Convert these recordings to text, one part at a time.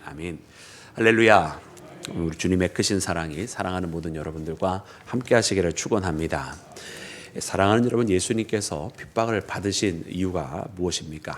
아멘. 할렐루야. 우리 주님의 크신 사랑이 사랑하는 모든 여러분들과 함께 하시기를 축원합니다. 사랑하는 여러분, 예수님께서 핍박을 받으신 이유가 무엇입니까?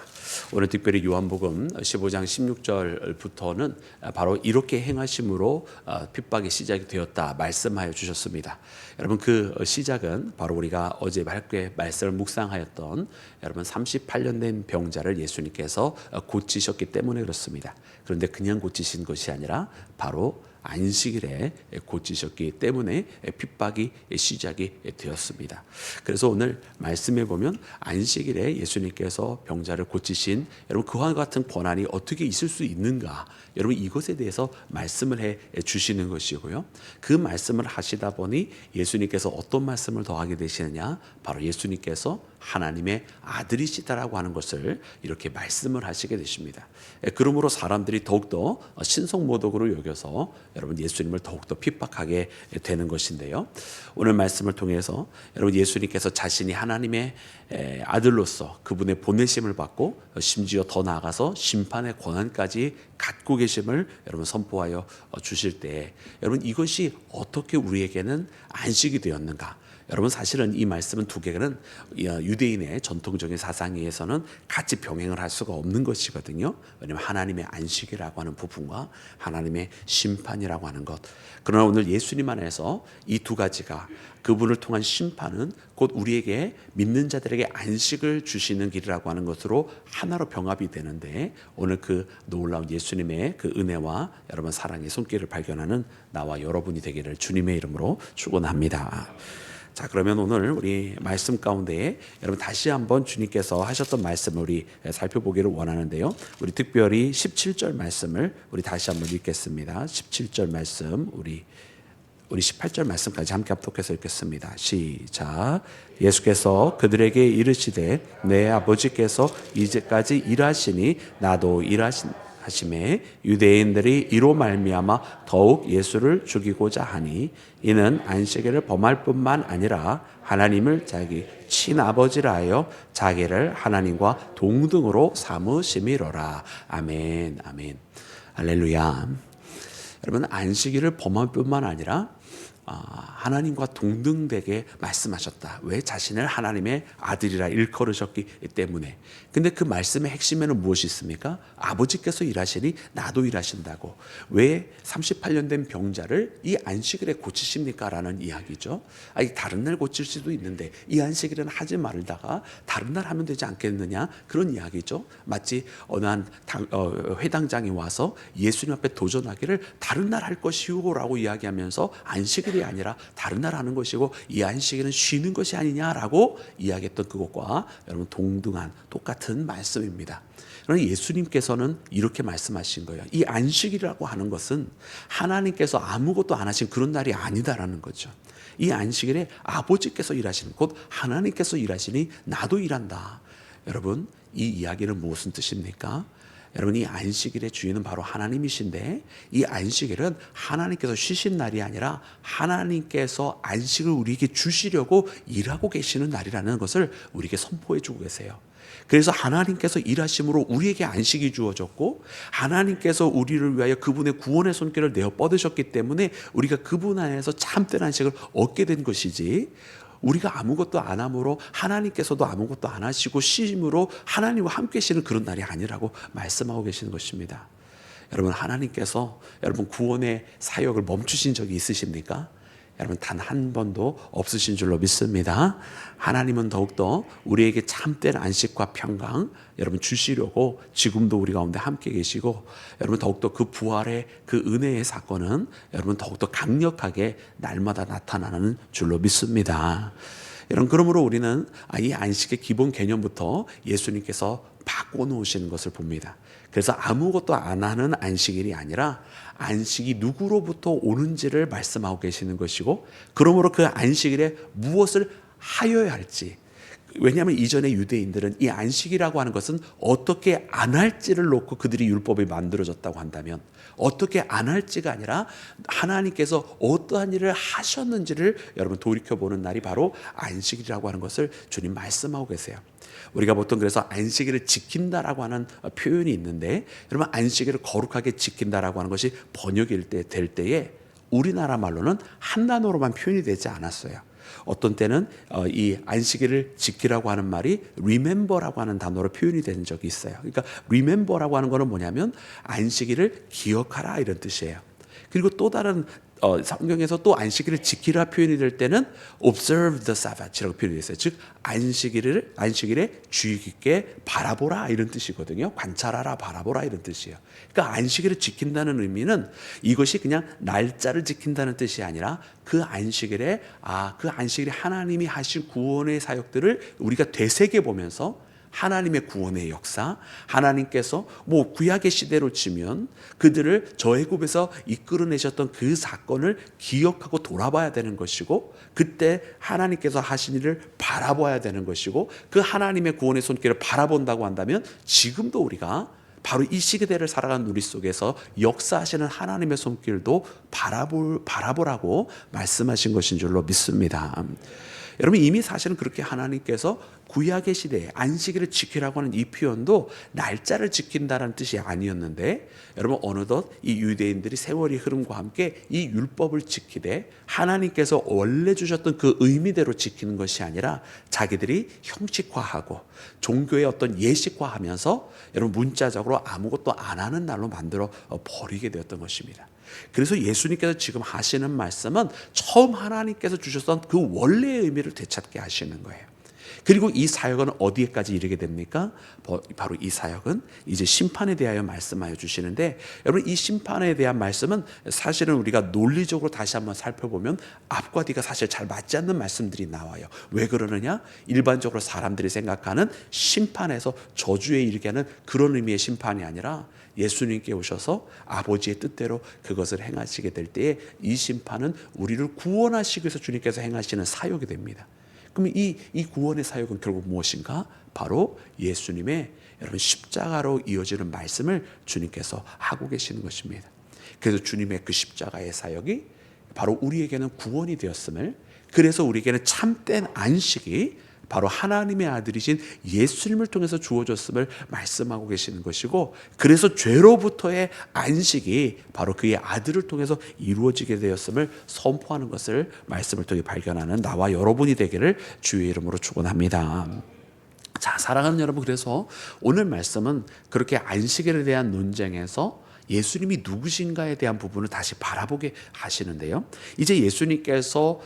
오늘 특별히 요한복음 15장 16절부터는 바로 이렇게 행하심으로 핍박이 시작이 되었다 말씀하여 주셨습니다. 여러분, 그 시작은 바로 우리가 어제 밝게 말씀을 묵상하였던 여러분 38년 된 병자를 예수님께서 고치셨기 때문에 그렇습니다. 그런데 그냥 고치신 것이 아니라 바로 안식일에 고치셨기 때문에 핍박이 시작이 되었습니다. 그래서 오늘 말씀해 보면 안식일에 예수님께서 병자를 고치신 여러분 그와 같은 권한이 어떻게 있을 수 있는가, 여러분 이것에 대해서 말씀을 해 주시는 것이고요. 그 말씀을 하시다 보니 예수님께서 어떤 말씀을 더하게 되시느냐, 바로 예수님께서 하나님의 아들이시다라고 하는 것을 이렇게 말씀을 하시게 되십니다. 그러므로 사람들이 더욱더 신성모독으로 여겨서 여러분 예수님을 더욱더 핍박하게 되는 것인데요. 오늘 말씀을 통해서 여러분 예수님께서 자신이 하나님의 아들로서 그분의 보내심을 받고 심지어 더 나아가서 심판의 권한까지 갖고 계심을 여러분 선포하여 주실 때 여러분 이것이 어떻게 우리에게는 안식이 되었는가? 여러분 사실은 이 말씀은 두 개는 유대인의 전통적인 사상에서는 같이 병행을 할 수가 없는 것이거든요. 왜냐하면 하나님의 안식이라고 하는 부분과 하나님의 심판이라고 하는 것. 그러나 오늘 예수님 안에서 이 두 가지가 그분을 통한 심판은 곧 우리에게 믿는 자들에게 안식을 주시는 길이라고 하는 것으로 하나로 병합이 되는데, 오늘 그 놀라운 예수님의 그 은혜와 여러분 사랑의 손길을 발견하는 나와 여러분이 되기를 주님의 이름으로 축원합니다. 자, 그러면 오늘 우리 말씀 가운데에 여러분 다시 한번 주님께서 하셨던 말씀을 우리 살펴보기를 원하는데요. 우리 특별히 17절 말씀을 우리 다시 한번 읽겠습니다. 17절 말씀 우리 18절 말씀까지 함께 합독해서 읽겠습니다. 시작. 예수께서 그들에게 이르시되 내 아버지께서 이제까지 일하시니 나도 하심에 유대인들이 이로 말미암아 더욱 예수를 죽이고자 하니 이는 안식일을 범할 뿐만 아니라 하나님을 자기 친아버지라 하여 자기를 하나님과 동등으로 삼으심이로라. 아멘. 아멘. 할렐루야. 여러분 안식일을 범할 뿐만 아니라 하나님과 동등되게 말씀하셨다. 왜? 자신을 하나님의 아들이라 일컬으셨기 때문에. 근데 그 말씀의 핵심에는 무엇이 있습니까? 아버지께서 일하시니 나도 일하신다고. 왜 38년 된 병자를 이 안식일에 고치십니까? 라는 이야기죠. 다른 날 고칠 수도 있는데 이 안식일은 하지 말다가 다른 날 하면 되지 않겠느냐? 그런 이야기죠. 마치 어느 한 회당장이 와서 예수님 앞에 도전하기를 다른 날 할 것이오 라고 이야기하면서 안식일이 아니라 다른 날 하는 것이고 이 안식일은 쉬는 것이 아니냐라고 이야기했던 그것과 여러분 동등한 똑같은 말씀입니다. 그러나 예수님께서는 이렇게 말씀하신 거예요. 이 안식일이라고 하는 것은 하나님께서 아무것도 안 하신 그런 날이 아니다라는 거죠. 이 안식일에 아버지께서 일하시는, 곧 하나님께서 일하시니 나도 일한다. 여러분 이 이야기는 무슨 뜻입니까? 여러분 이 안식일의 주인은 바로 하나님이신데 이 안식일은 하나님께서 쉬신 날이 아니라 하나님께서 안식을 우리에게 주시려고 일하고 계시는 날이라는 것을 우리에게 선포해 주고 계세요. 그래서 하나님께서 일하심으로 우리에게 안식이 주어졌고 하나님께서 우리를 위하여 그분의 구원의 손길을 내어 뻗으셨기 때문에 우리가 그분 안에서 참된 안식을 얻게 된 것이지, 우리가 아무것도 안 함으로 하나님께서도 아무것도 안 하시고 쉼으로 하나님과 함께 쉬는 그런 날이 아니라고 말씀하고 계시는 것입니다. 여러분 하나님께서 여러분 구원의 사역을 멈추신 적이 있으십니까? 여러분 단 한 번도 없으신 줄로 믿습니다. 하나님은 더욱더 우리에게 참된 안식과 평강 여러분 주시려고 지금도 우리 가운데 함께 계시고, 여러분 더욱더 그 부활의 그 은혜의 사건은 여러분 더욱더 강력하게 날마다 나타나는 줄로 믿습니다. 여러분 그러므로 우리는 이 안식의 기본 개념부터 예수님께서 바꿔놓으시는 것을 봅니다. 그래서 아무것도 안 하는 안식일이 아니라 안식이 누구로부터 오는지를 말씀하고 계시는 것이고, 그러므로 그 안식일에 무엇을 하여야 할지. 왜냐하면 이전에 유대인들은 이 안식이라고 하는 것은 어떻게 안 할지를 놓고 그들이 율법이 만들어졌다고 한다면, 어떻게 안 할지가 아니라 하나님께서 어떠한 일을 하셨는지를 여러분 돌이켜보는 날이 바로 안식이라고 하는 것을 주님 말씀하고 계세요. 우리가 보통 그래서 안식일을 지킨다라고 하는 표현이 있는데, 여러분 안식일을 거룩하게 지킨다라고 하는 것이 번역일 때 될 때에 우리나라 말로는 한 단어로만 표현이 되지 않았어요. 어떤 때는 이 안식일을 지키라고 하는 말이 remember라고 하는 단어로 표현이 된 적이 있어요. 그러니까 remember라고 하는 거는 뭐냐면 안식일을 기억하라 이런 뜻이에요. 그리고 또 다른 성경에서 또 안식일을 지키라 표현이 될 때는 observe the Sabbath이라고 표현이 됐어요. 즉 안식일에 주의 깊게 바라보라 이런 뜻이거든요. 관찰하라, 바라보라 이런 뜻이에요. 그러니까 안식일을 지킨다는 의미는 이것이 그냥 날짜를 지킨다는 뜻이 아니라 그 안식일에 하나님이 하신 구원의 사역들을 우리가 되새겨 보면서 하나님의 구원의 역사, 하나님께서 구약의 시대로 치면 그들을 저애굽에서 이끌어내셨던 그 사건을 기억하고 돌아봐야 되는 것이고, 그때 하나님께서 하신 일을 바라봐야 되는 것이고, 그 하나님의 구원의 손길을 바라본다고 한다면 지금도 우리가 바로 이 시대를 살아가는 우리 속에서 역사하시는 하나님의 손길도 바라보라고 말씀하신 것인 줄로 믿습니다. 여러분 이미 사실은 그렇게 하나님께서 구약의 시대에 안식일을 지키라고 하는 이 표현도 날짜를 지킨다는 뜻이 아니었는데, 여러분 어느덧 이 유대인들이 세월이 흐름과 함께 이 율법을 지키되 하나님께서 원래 주셨던 그 의미대로 지키는 것이 아니라 자기들이 형식화하고 종교의 어떤 예식화하면서 여러분 문자적으로 아무것도 안 하는 날로 만들어 버리게 되었던 것입니다. 그래서 예수님께서 지금 하시는 말씀은 처음 하나님께서 주셨던 그 원래의 의미를 되찾게 하시는 거예요. 그리고 이 사역은 어디에까지 이르게 됩니까? 바로 이 사역은 이제 심판에 대하여 말씀하여 주시는데, 여러분 이 심판에 대한 말씀은 사실은 우리가 논리적으로 다시 한번 살펴보면 앞과 뒤가 사실 잘 맞지 않는 말씀들이 나와요. 왜 그러느냐? 일반적으로 사람들이 생각하는 심판에서 저주에 이르게 하는 그런 의미의 심판이 아니라 예수님께 오셔서 아버지의 뜻대로 그것을 행하시게 될 때에 이 심판은 우리를 구원하시기 위해서 주님께서 행하시는 사역이 됩니다. 그럼 이 구원의 사역은 결국 무엇인가? 바로 예수님의 여러분 십자가로 이어지는 말씀을 주님께서 하고 계시는 것입니다. 그래서 주님의 그 십자가의 사역이 바로 우리에게는 구원이 되었음을, 그래서 우리에게는 참된 안식이 바로 하나님의 아들이신 예수님을 통해서 주어졌음을 말씀하고 계시는 것이고, 그래서 죄로부터의 안식이 바로 그의 아들을 통해서 이루어지게 되었음을 선포하는 것을 말씀을 통해 발견하는 나와 여러분이 되기를 주의 이름으로 축원합니다. 자, 사랑하는 여러분, 그래서 오늘 말씀은 그렇게 안식일에 대한 논쟁에서 예수님이 누구신가에 대한 부분을 다시 바라보게 하시는데요. 이제 예수님께서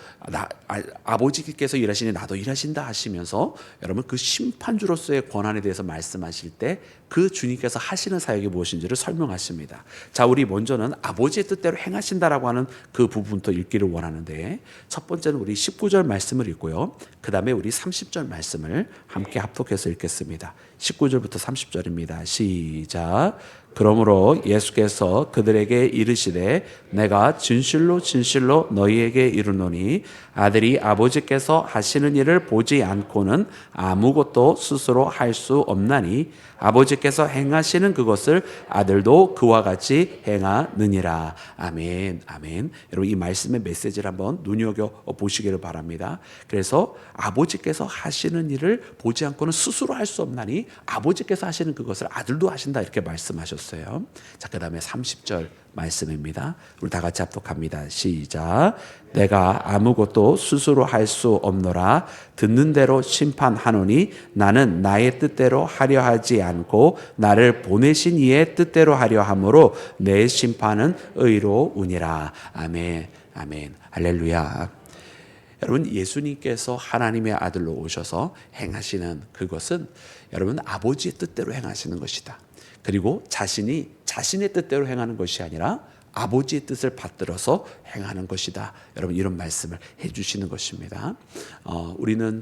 아버지께서 일하시니 나도 일하신다 하시면서 여러분 그 심판주로서의 권한에 대해서 말씀하실 때 그 주님께서 하시는 사역이 무엇인지를 설명하십니다. 자, 우리 먼저는 아버지의 뜻대로 행하신다라고 하는 그 부분부터 읽기를 원하는데, 첫 번째는 우리 19절 말씀을 읽고요. 그 다음에 우리 30절 말씀을 함께 합독해서 읽겠습니다. 19절부터 30절입니다. 시작. 그러므로 예수께서 그들에게 이르시되 내가 진실로 진실로 너희에게 이르노니 아들이 아버지께서 하시는 일을 보지 않고는 아무것도 스스로 할 수 없나니 아버지께서 행하시는 그것을 아들도 그와 같이 행하느니라. 아멘, 아멘. 여러분 이 말씀의 메시지를 한번 눈여겨보시기를 바랍니다. 그래서 아버지께서 하시는 일을 보지 않고는 스스로 할 수 없나니 아버지께서 하시는 그것을 아들도 하신다, 이렇게 말씀하셨어요. 자, 그 다음에 30절 말씀입니다. 우리 다 같이 합독합니다. 시작. 내가 아무것도 스스로 할 수 없노라. 듣는 대로 심판하노니 나는 나의 뜻대로 하려 하지 않고 나를 보내신 이의 뜻대로 하려 함으로 내 심판은 의로우니라. 아멘, 아멘, 할렐루야. 여러분 예수님께서 하나님의 아들로 오셔서 행하시는 그것은 여러분 아버지의 뜻대로 행하시는 것이다. 그리고 자신이 자신의 뜻대로 행하는 것이 아니라 아버지의 뜻을 받들어서 행하는 것이다. 여러분 이런 말씀을 해주시는 것입니다. 우리는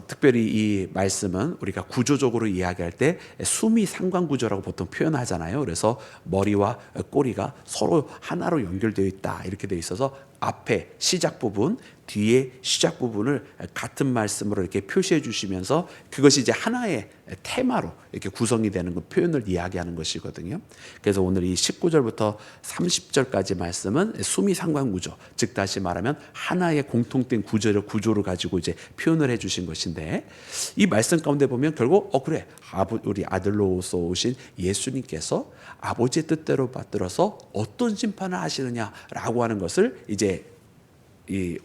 특별히 이 말씀은 우리가 구조적으로 이야기할 때 수미 상관구조라고 보통 표현하잖아요. 그래서 머리와 꼬리가 서로 하나로 연결되어 있다 이렇게 되어 있어서 앞에 시작 부분, 뒤에 시작 부분을 같은 말씀으로 이렇게 표시해 주시면서 그것이 이제 하나의 테마로 이렇게 구성이 되는 그 표현을 이야기하는 것이거든요. 그래서 오늘 이 19절부터 30절까지 말씀은 수미상관구조, 즉 다시 말하면 하나의 공통된 구조를 가지고 이제 표현을 해 주신 것인데, 이 말씀 가운데 보면 결국 그래, 우리 아들로서 오신 예수님께서 아버지의 뜻대로 받들어서 어떤 심판을 하시느냐라고 하는 것을 이제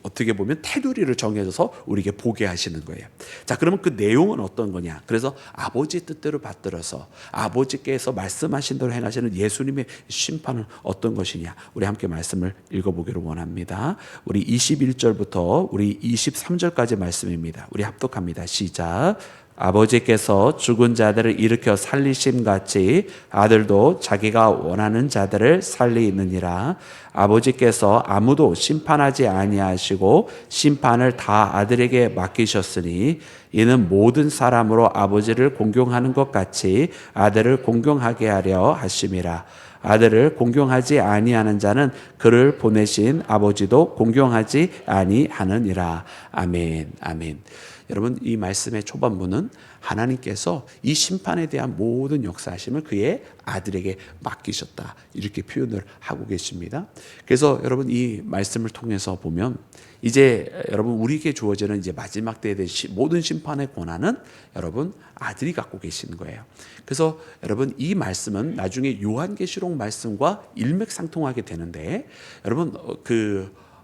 어떻게 보면 테두리를 정해줘서 우리에게 보게 하시는 거예요. 자, 그러면 그 내용은 어떤 거냐? 그래서 아버지의 뜻대로 받들어서 아버지께서 말씀하신 대로 행하시는 예수님의 심판은 어떤 것이냐? 우리 함께 말씀을 읽어보기를 원합니다. 우리 21절부터 우리 23절까지 말씀입니다. 우리 합독합니다. 시작. 아버지께서 죽은 자들을 일으켜 살리심 같이 아들도 자기가 원하는 자들을 살리느니라. 아버지께서 아무도 심판하지 아니하시고 심판을 다 아들에게 맡기셨으니 이는 모든 사람으로 아버지를 공경하는 것 같이 아들을 공경하게 하려 하심이라. 아들을 공경하지 아니하는 자는 그를 보내신 아버지도 공경하지 아니하느니라. 아멘. 아멘. 여러분, 이 말씀의 초반부는 하나님께서 이 심판에 대한 모든 역사하심을 그의 아들에게 맡기셨다, 이렇게 표현을 하고 계십니다. 그래서 여러분, 이 말씀을 통해서 보면 이제 여러분, 우리에게 주어지는 이제 마지막 때에 대한 모든 심판의 권한은 여러분 아들이 갖고 계시는 거예요. 그래서 여러분, 이 말씀은 나중에 요한계시록 말씀과 일맥상통하게 되는데, 여러분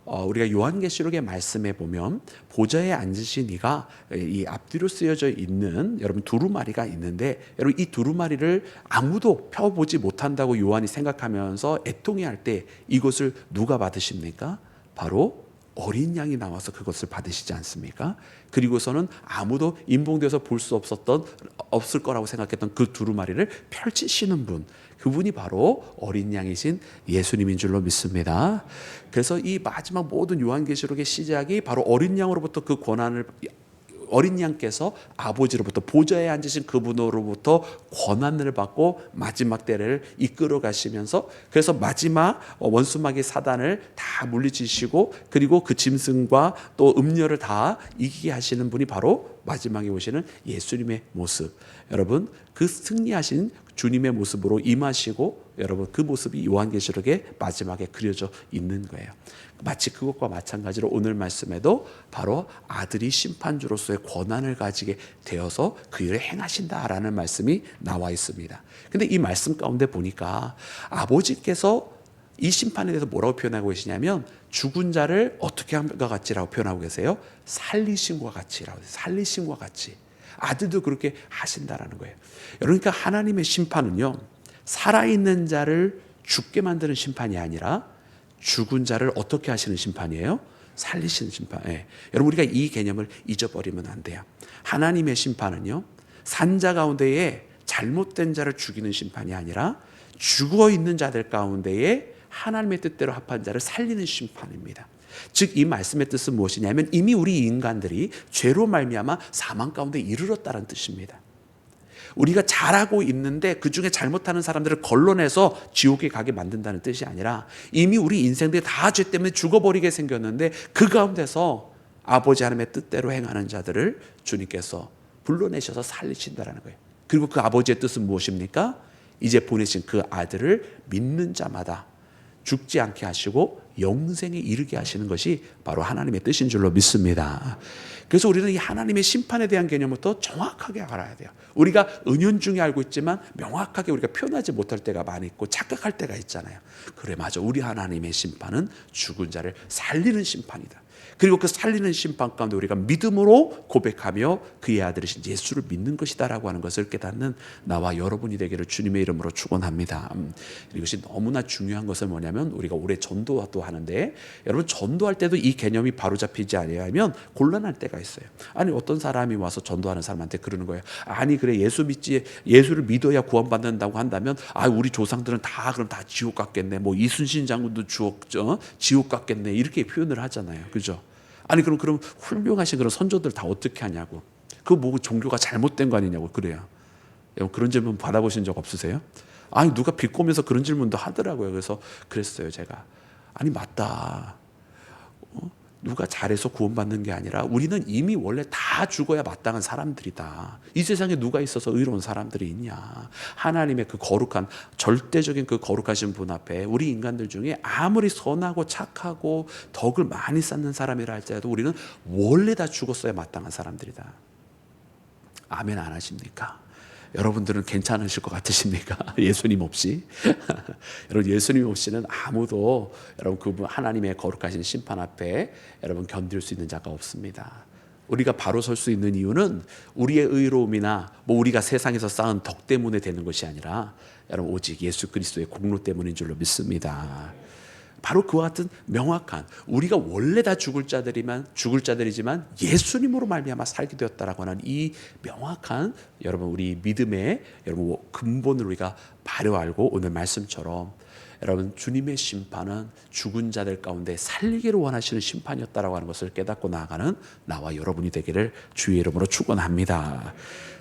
우리가 요한계시록의 말씀에 보면 보좌에 앉으신 이가 이 앞뒤로 쓰여져 있는 여러분 두루마리가 있는데, 여러분 이 두루마리를 아무도 펴보지 못한다고 요한이 생각하면서 애통해할 때 이것을 누가 받으십니까? 바로 어린 양이 나와서 그것을 받으시지 않습니까? 그리고서는 아무도 임봉되어서 볼 수 없을 거라고 생각했던 그 두루마리를 펼치시는 분, 그분이 바로 어린 양이신 예수님인 줄로 믿습니다. 그래서 이 마지막 모든 요한계시록의 시작이 바로 어린 양으로부터 그 권한을, 어린 양께서 아버지로부터 보좌에 앉으신 그분으로부터 권한을 받고 마지막 때를 이끌어 가시면서, 그래서 마지막 원수마귀 사단을 다 물리치시고 그리고 그 짐승과 또 음녀를 다 이기게 하시는 분이 바로 마지막에 오시는 예수님의 모습. 여러분, 그 승리하신 주님의 모습으로 임하시고, 여러분 그 모습이 요한계시록의 마지막에 그려져 있는 거예요. 마치 그것과 마찬가지로 오늘 말씀에도 바로 아들이 심판주로서의 권한을 가지게 되어서 그 일을 행하신다라는 말씀이 나와 있습니다. 근데 이 말씀 가운데 보니까 아버지께서 이 심판에 대해서 뭐라고 표현하고 계시냐면, 죽은 자를 어떻게 함과 같이라고 표현하고 계세요? 살리심과 같이라고. 살리심과 같이. 아들도 그렇게 하신다라는 거예요. 그러니까 하나님의 심판은요, 살아있는 자를 죽게 만드는 심판이 아니라 죽은 자를 어떻게 하시는 심판이에요? 살리시는 심판. 예. 여러분, 우리가 이 개념을 잊어버리면 안 돼요. 하나님의 심판은요, 산자 가운데에 잘못된 자를 죽이는 심판이 아니라 죽어 있는 자들 가운데에 하나님의 뜻대로 합한 자를 살리는 심판입니다. 즉 이 말씀의 뜻은 무엇이냐면, 이미 우리 인간들이 죄로 말미암아 사망 가운데 이르렀다는 뜻입니다. 우리가 잘하고 있는데 그 중에 잘못하는 사람들을 걸러내서 지옥에 가게 만든다는 뜻이 아니라, 이미 우리 인생들이 다 죄 때문에 죽어버리게 생겼는데 그 가운데서 아버지 하나님의 뜻대로 행하는 자들을 주님께서 불러내셔서 살리신다는 거예요. 그리고 그 아버지의 뜻은 무엇입니까? 이제 보내신 그 아들을 믿는 자마다 죽지 않게 하시고 영생에 이르게 하시는 것이 바로 하나님의 뜻인 줄로 믿습니다. 그래서 우리는 이 하나님의 심판에 대한 개념부터 정확하게 알아야 돼요. 우리가 은연중에 알고 있지만 명확하게 우리가 표현하지 못할 때가 많이 있고 착각할 때가 있잖아요. 그래, 맞아. 우리 하나님의 심판은 죽은 자를 살리는 심판이다. 그리고 그 살리는 심판 가운데 우리가 믿음으로 고백하며 그의 아들이신 예수를 믿는 것이다라고 하는 것을 깨닫는 나와 여러분이 되기를 주님의 이름으로 축원합니다. 이것이 너무나 중요한 것은 뭐냐면, 우리가 올해 전도도 하는데, 여러분 전도할 때도 이 개념이 바로잡히지 않으면 곤란할 때가 있어요. 아니, 어떤 사람이 와서 전도하는 사람한테 그러는 거예요. 아니 그래, 예수를 믿어야 구원받는다고 한다면, 우리 조상들은 다 그럼 다 지옥 갔겠네, 뭐 이순신 장군도 지옥 갔겠네, 이렇게 표현을 하잖아요. 그죠? 아니 그럼 훌륭하신 그런 선조들 다 어떻게 하냐고. 그 뭐 종교가 잘못된 거 아니냐고. 그래요. 그런 질문 받아보신 적 없으세요? 아니, 누가 비꼬면서 그런 질문도 하더라고요. 그래서 그랬어요, 제가. 아니, 맞다. 누가 잘해서 구원받는 게 아니라 우리는 이미 원래 다 죽어야 마땅한 사람들이다. 이 세상에 누가 있어서 의로운 사람들이 있냐. 하나님의 그 거룩한, 절대적인 그 거룩하신 분 앞에 우리 인간들 중에 아무리 선하고 착하고 덕을 많이 쌓는 사람이라 할지라도 우리는 원래 다 죽었어야 마땅한 사람들이다. 아멘 안 하십니까? 여러분들은 괜찮으실 것 같으십니까? 예수님 없이? 여러분, 예수님 없이는 아무도 여러분 그분 하나님의 거룩하신 심판 앞에 여러분 견딜 수 있는 자가 없습니다. 우리가 바로 설 수 있는 이유는 우리의 의로움이나 뭐 우리가 세상에서 쌓은 덕 때문에 되는 것이 아니라 여러분 오직 예수 그리스도의 공로 때문인 줄로 믿습니다. 바로 그와 같은 명확한, 우리가 원래 다 죽을 자들이지만 예수님으로 말미암아 살게 되었다라고 하는 이 명확한 여러분 우리 믿음의 여러분 근본을 우리가 바로 알고 오늘 말씀처럼 여러분 주님의 심판은 죽은 자들 가운데 살리기를 원하시는 심판이었다라고 하는 것을 깨닫고 나아가는 나와 여러분이 되기를 주의 이름으로 축원합니다.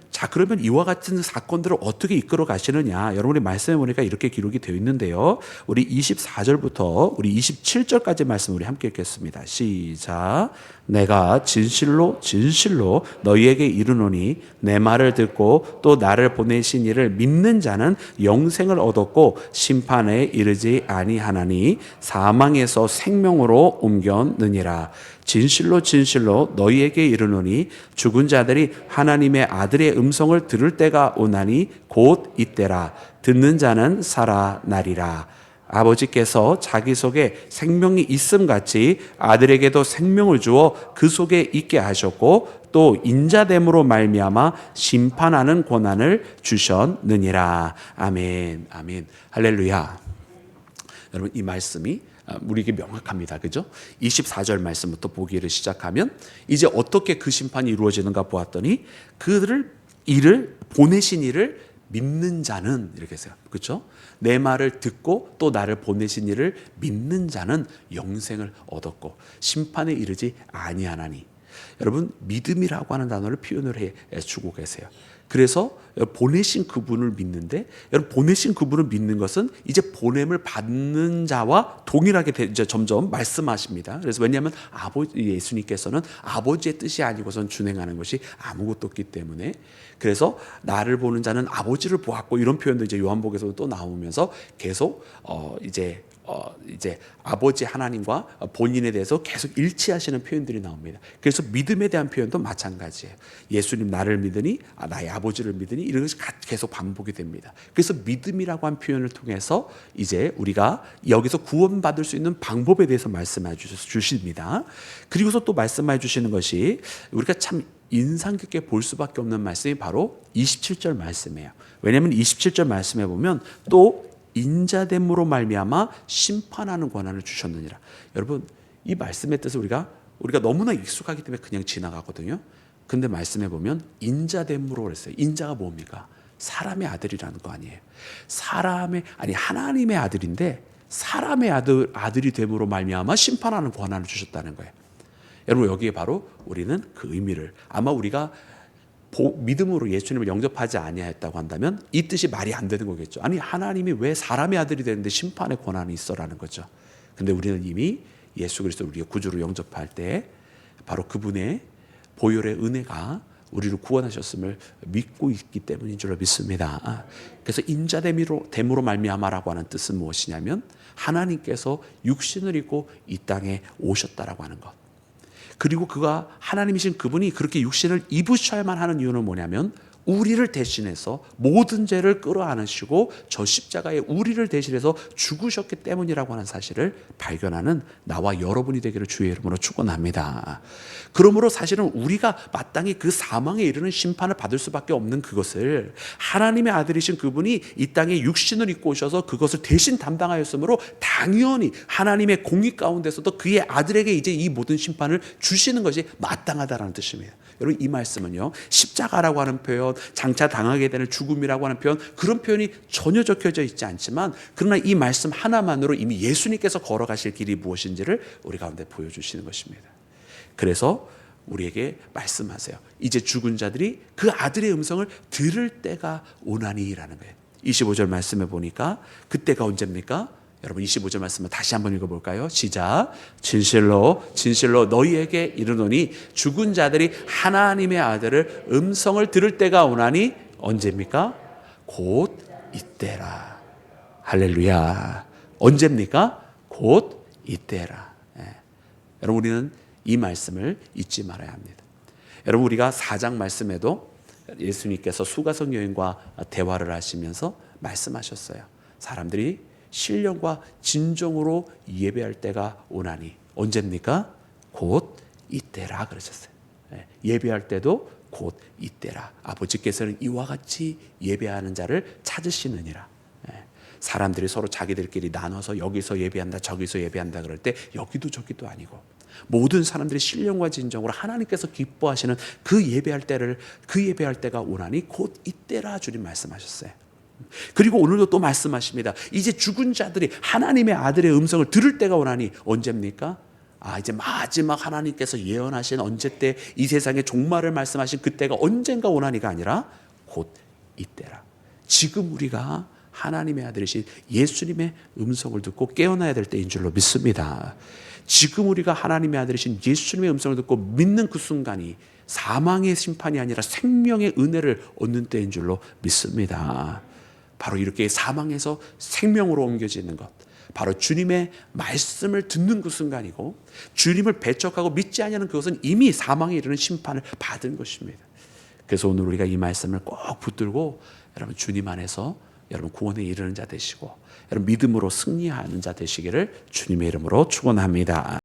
자, 그러면 이와 같은 사건들을 어떻게 이끌어 가시느냐? 여러분이 말씀해 보니까 이렇게 기록이 되어 있는데요. 우리 24절부터 우리 27절까지 말씀 우리 함께 읽겠습니다. 시작. 내가 진실로 진실로 너희에게 이르노니 내 말을 듣고 또 나를 보내신 이를 믿는 자는 영생을 얻었고 심판에 이르지 아니하나니 사망에서 생명으로 옮겼느니라. 진실로 진실로 너희에게 이르노니 죽은 자들이 하나님의 아들의 음성을 들을 때가 오나니 곧 이때라. 듣는 자는 살아나리라. 아버지께서 자기 속에 생명이 있음같이 아들에게도 생명을 주어 그 속에 있게 하셨고 또 인자됨으로 말미암아 심판하는 권한을 주셨느니라. 아멘. 아멘. 할렐루야. 여러분, 이 말씀이 우리에게 명확합니다. 그죠? 24절 말씀부터 보기를 시작하면 이제 어떻게 그 심판이 이루어지는가 보았더니 이를 보내신 이를 믿는 자는 이렇게 했어요. 그렇죠? 내 말을 듣고 또 나를 보내신 이를 믿는 자는 영생을 얻었고 심판에 이르지 아니하나니. 여러분, 믿음이라고 하는 단어를 표현을 해 주고 계세요. 그래서 보내신 그분을 믿는데, 여러분 보내신 그분을 믿는 것은 이제 보냄을 받는 자와 동일하게 이제 점점 말씀하십니다. 그래서 왜냐하면 예수님께서는 아버지의 뜻이 아니고선 준행하는 것이 아무것도 없기 때문에, 그래서 나를 보는 자는 아버지를 보았고 이런 표현도 이제 요한복음에서 또 나오면서 계속 이제 아버지 하나님과 본인에 대해서 계속 일치하시는 표현들이 나옵니다. 그래서 믿음에 대한 표현도 마찬가지예요. 예수님 나를 믿으니 나의 아버지를 믿으니 이런 것이 계속 반복이 됩니다. 그래서 믿음이라고 한 표현을 통해서 이제 우리가 여기서 구원받을 수 있는 방법에 대해서 말씀해 주십니다. 그리고서 또 말씀해 주시는 것이 우리가 참 인상 깊게 볼 수밖에 없는 말씀이 바로 27절 말씀이에요. 왜냐하면 27절 말씀에 보면 또 인자됨으로 말미암아 심판하는 권한을 주셨느니라. 여러분, 이 말씀의 뜻을 우리가 너무나 익숙하기 때문에 그냥 지나가거든요. 근데 말씀해 보면 인자됨으로 그랬어요. 인자가 뭡니까? 사람의 아들이라는 거 아니에요. 하나님의 아들인데 사람의 아들이 됨으로 말미암아 심판하는 권한을 주셨다는 거예요. 여러분, 여기에 바로 우리는 그 의미를, 아마 우리가 믿음으로 예수님을 영접하지 아니하였다고 한다면 이 뜻이 말이 안 되는 거겠죠. 아니, 하나님이 왜 사람의 아들이 되는데 심판의 권한이 있어라는 거죠. 근데 우리는 이미 예수 그리스도를 우리의 구주로 영접할 때 바로 그분의 보혈의 은혜가 우리를 구원하셨음을 믿고 있기 때문인 줄로 믿습니다. 그래서 인자됨으로 말미암아라고 하는 뜻은 무엇이냐면 하나님께서 육신을 입고 이 땅에 오셨다라고 하는 것. 그리고 그가 하나님이신 그분이 그렇게 육신을 입으셔야만 하는 이유는 뭐냐면 우리를 대신해서 모든 죄를 끌어안으시고 저 십자가에 우리를 대신해서 죽으셨기 때문이라고 하는 사실을 발견하는 나와 여러분이 되기를 주의 이름으로 축원합니다. 그러므로 사실은 우리가 마땅히 그 사망에 이르는 심판을 받을 수밖에 없는 그것을 하나님의 아들이신 그분이 이 땅에 육신을 입고 오셔서 그것을 대신 담당하였으므로 당연히 하나님의 공의 가운데서도 그의 아들에게 이제 이 모든 심판을 주시는 것이 마땅하다라는 뜻입니다. 여러분, 이 말씀은요, 십자가라고 하는 표현, 장차 당하게 되는 죽음이라고 하는 표현, 그런 표현이 전혀 적혀져 있지 않지만 그러나 이 말씀 하나만으로 이미 예수님께서 걸어가실 길이 무엇인지를 우리 가운데 보여주시는 것입니다. 그래서 우리에게 말씀하세요. 이제 죽은 자들이 그 아들의 음성을 들을 때가 오나니라는 거예요. 25절 말씀해 보니까 그때가 언제입니까? 여러분 25절 말씀을 다시 한번 읽어볼까요? 시작. 진실로 진실로 너희에게 이르노니 죽은 자들이 하나님의 아들을 음성을 들을 때가 오나니 언제입니까? 곧 이때라. 할렐루야. 언제입니까? 곧 이때라. 여러분 우리는 이 말씀을 잊지 말아야 합니다. 여러분 우리가 4장 말씀에도 예수님께서 수가성 여인과 대화를 하시면서 말씀하셨어요. 사람들이 신령과 진정으로 예배할 때가 오나니 언제입니까? 곧 이때라 그러셨어요. 예배할 때도 곧 이때라. 아버지께서는 이와 같이 예배하는 자를 찾으시느니라. 사람들이 서로 자기들끼리 나눠서 여기서 예배한다 저기서 예배한다 그럴 때 여기도 저기도 아니고 모든 사람들이 신령과 진정으로 하나님께서 기뻐하시는 그 예배할 때가 오나니 곧 이때라 주님 말씀하셨어요. 그리고 오늘도 또 말씀하십니다. 이제 죽은 자들이 하나님의 아들의 음성을 들을 때가 오나니 언제입니까? 이제 마지막 하나님께서 예언하신 언제 때 이 세상의 종말을 말씀하신 그때가 언젠가 오나니가 아니라 곧 이때라. 지금 우리가 하나님의 아들이신 예수님의 음성을 듣고 깨어나야 될 때인 줄로 믿습니다. 지금 우리가 하나님의 아들이신 예수님의 음성을 듣고 믿는 그 순간이 사망의 심판이 아니라 생명의 은혜를 얻는 때인 줄로 믿습니다. 바로 이렇게 사망에서 생명으로 옮겨지는 것, 바로 주님의 말씀을 듣는 그 순간이고 주님을 배척하고 믿지 아니하는 그것은 이미 사망에 이르는 심판을 받은 것입니다. 그래서 오늘 우리가 이 말씀을 꼭 붙들고 여러분 주님 안에서 여러분 구원에 이르는 자 되시고 여러분 믿음으로 승리하는 자 되시기를 주님의 이름으로 축원합니다.